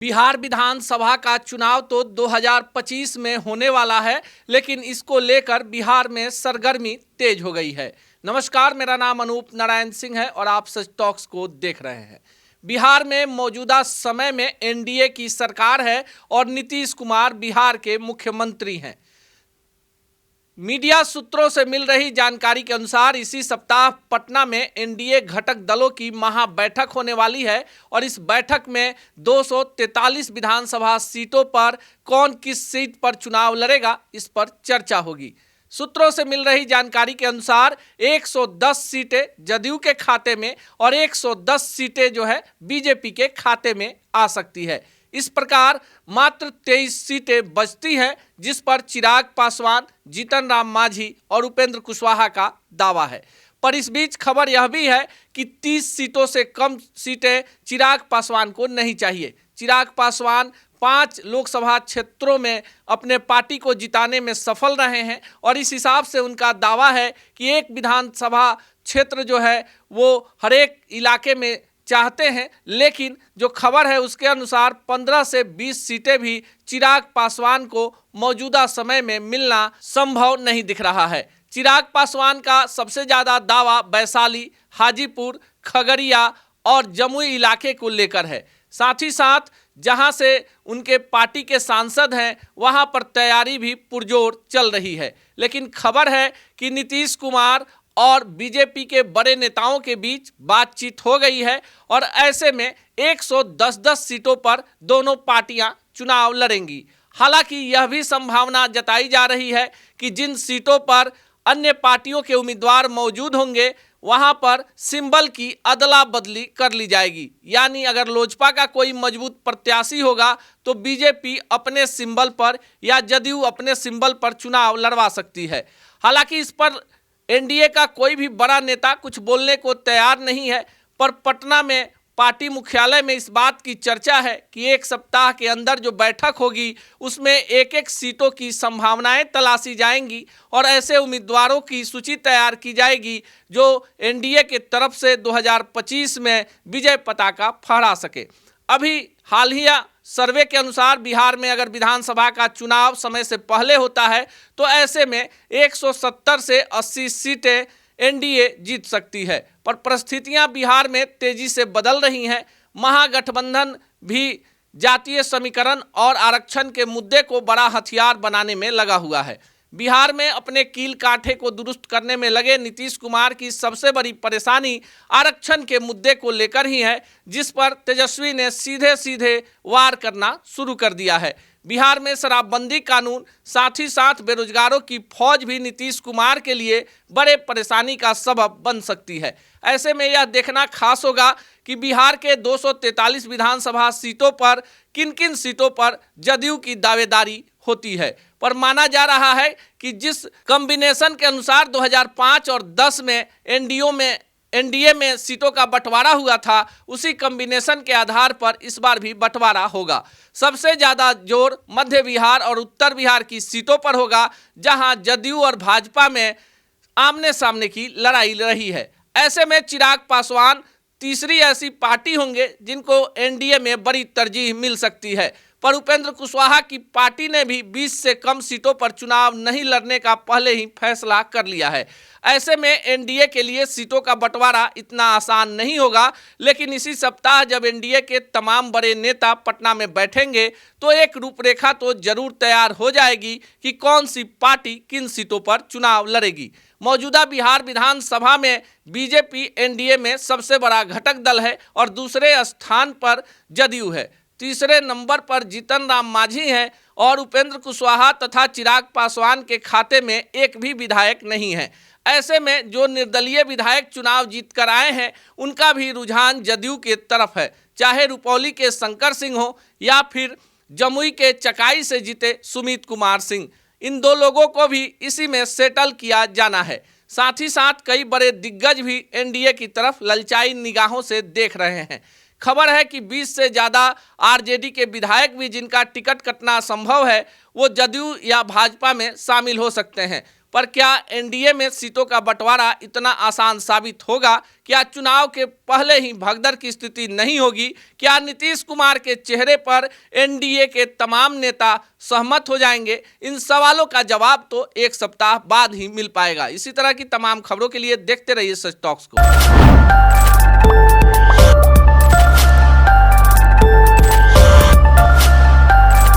बिहार विधानसभा का चुनाव तो 2025 में होने वाला है, लेकिन इसको लेकर बिहार में सरगर्मी तेज हो गई है। नमस्कार, मेरा नाम अनूप नारायण सिंह है और आप सच टॉक्स को देख रहे हैं। बिहार में मौजूदा समय में एनडीए की सरकार है और नीतीश कुमार बिहार के मुख्यमंत्री हैं। मीडिया सूत्रों से मिल रही जानकारी के अनुसार इसी सप्ताह पटना में एनडीए घटक दलों की महाबैठक होने वाली है और इस बैठक में 243 विधानसभा सीटों पर कौन किस सीट पर चुनाव लड़ेगा, इस पर चर्चा होगी। सूत्रों से मिल रही जानकारी के अनुसार 110 सीटें जदयू के खाते में और 110 सीटें जो है बीजेपी के खाते में आ सकती है। इस प्रकार मात्र 23 सीटें बचती हैं, जिस पर चिराग पासवान, जीतन राम मांझी और उपेंद्र कुशवाहा का दावा है। पर इस बीच खबर यह भी है कि 30 सीटों से कम सीटें चिराग पासवान को नहीं चाहिए। चिराग पासवान 5 लोकसभा क्षेत्रों में अपने पार्टी को जिताने में सफल रहे हैं और इस हिसाब से उनका दावा है कि एक विधानसभा क्षेत्र जो है वो हर एक इलाके में चाहते हैं, लेकिन जो खबर है उसके अनुसार 15 से 20 सीटें भी चिराग पासवान को मौजूदा समय में मिलना संभव नहीं दिख रहा है। चिराग पासवान का सबसे ज़्यादा दावा वैशाली, हाजीपुर, खगड़िया और जमुई इलाके को लेकर है। साथ ही साथ जहां से उनके पार्टी के सांसद हैं वहां पर तैयारी भी पुरजोर चल रही है। लेकिन खबर है कि नीतीश कुमार और बीजेपी के बड़े नेताओं के बीच बातचीत हो गई है और ऐसे में 110 सीटों पर दोनों पार्टियां चुनाव लड़ेंगी। हालांकि यह भी संभावना जताई जा रही है कि जिन सीटों पर अन्य पार्टियों के उम्मीदवार मौजूद होंगे वहां पर सिंबल की अदला बदली कर ली जाएगी। यानी अगर लोजपा का कोई मजबूत प्रत्याशी होगा तो बीजेपी अपने सिंबल पर या जदयू अपने सिंबल पर चुनाव लड़वा सकती है। हालांकि इस पर एनडीए का कोई भी बड़ा नेता कुछ बोलने को तैयार नहीं है, पर पटना में पार्टी मुख्यालय में इस बात की चर्चा है कि एक सप्ताह के अंदर जो बैठक होगी उसमें एक एक सीटों की संभावनाएं तलाशी जाएंगी और ऐसे उम्मीदवारों की सूची तैयार की जाएगी जो एनडीए के तरफ से 2025 में विजय पताका फहरा सके। अभी हालिया सर्वे के अनुसार बिहार में अगर विधानसभा का चुनाव समय से पहले होता है तो ऐसे में 170 से 80 सीटें एनडीए जीत सकती है। पर परिस्थितियां बिहार में तेजी से बदल रही हैं। महागठबंधन भी जातीय समीकरण और आरक्षण के मुद्दे को बड़ा हथियार बनाने में लगा हुआ है। बिहार में अपने कील कांठे को दुरुस्त करने में लगे नीतीश कुमार की सबसे बड़ी परेशानी आरक्षण के मुद्दे को लेकर ही है, जिस पर तेजस्वी ने सीधे सीधे वार करना शुरू कर दिया है। बिहार में शराबबंदी कानून, साथ ही साथ बेरोजगारों की फौज भी नीतीश कुमार के लिए बड़े परेशानी का सबब बन सकती है। ऐसे में यह देखना खास होगा कि बिहार के 243 विधानसभा सीटों पर किन किन सीटों पर जदयू की दावेदारी होती है। पर माना जा रहा है कि जिस कॉम्बिनेशन के अनुसार 2005 और 10 में एनडीए में सीटों का बंटवारा हुआ था, उसी कॉम्बिनेशन के आधार पर इस बार भी बंटवारा होगा। सबसे ज़्यादा जोर मध्य बिहार और उत्तर बिहार की सीटों पर होगा, जहां जदयू और भाजपा में आमने सामने की लड़ाई रही है। ऐसे में चिराग पासवान तीसरी ऐसी पार्टी होंगे जिनको एनडीए में बड़ी तरजीह मिल सकती है। पर उपेंद्र कुशवाहा की पार्टी ने भी 20 से कम सीटों पर चुनाव नहीं लड़ने का पहले ही फैसला कर लिया है। ऐसे में एनडीए के लिए सीटों का बंटवारा इतना आसान नहीं होगा, लेकिन इसी सप्ताह जब एनडीए के तमाम बड़े नेता पटना में बैठेंगे तो एक रूपरेखा तो जरूर तैयार हो जाएगी कि कौन सी पार्टी किन सीटों पर चुनाव लड़ेगी। मौजूदा बिहार विधानसभा में बीजेपी एनडीए में सबसे बड़ा घटक दल है और दूसरे स्थान पर जदयू है। तीसरे नंबर पर जीतन राम मांझी हैं और उपेंद्र कुशवाहा तथा चिराग पासवान के खाते में एक भी विधायक नहीं है। ऐसे में जो निर्दलीय विधायक चुनाव जीत कर आए हैं उनका भी रुझान जदयू के तरफ है, चाहे रुपौली के शंकर सिंह हो या फिर जमुई के चकाई से जीते सुमित कुमार सिंह। इन दो लोगों को भी इसी में सेटल किया जाना है। साथ ही साथ कई बड़े दिग्गज भी एनडीए की तरफ ललचाई निगाहों से देख रहे हैं। खबर है कि 20 से ज़्यादा आरजेडी के विधायक भी जिनका टिकट कटना संभव है वो जदयू या भाजपा में शामिल हो सकते हैं। पर क्या एनडीए में सीटों का बंटवारा इतना आसान साबित होगा? क्या चुनाव के पहले ही भगदड़ की स्थिति नहीं होगी? क्या नीतीश कुमार के चेहरे पर एनडीए के तमाम नेता सहमत हो जाएंगे? इन सवालों का जवाब तो एक सप्ताह बाद ही मिल पाएगा। इसी तरह की तमाम खबरों के लिए देखते रहिए सच टॉक्स को।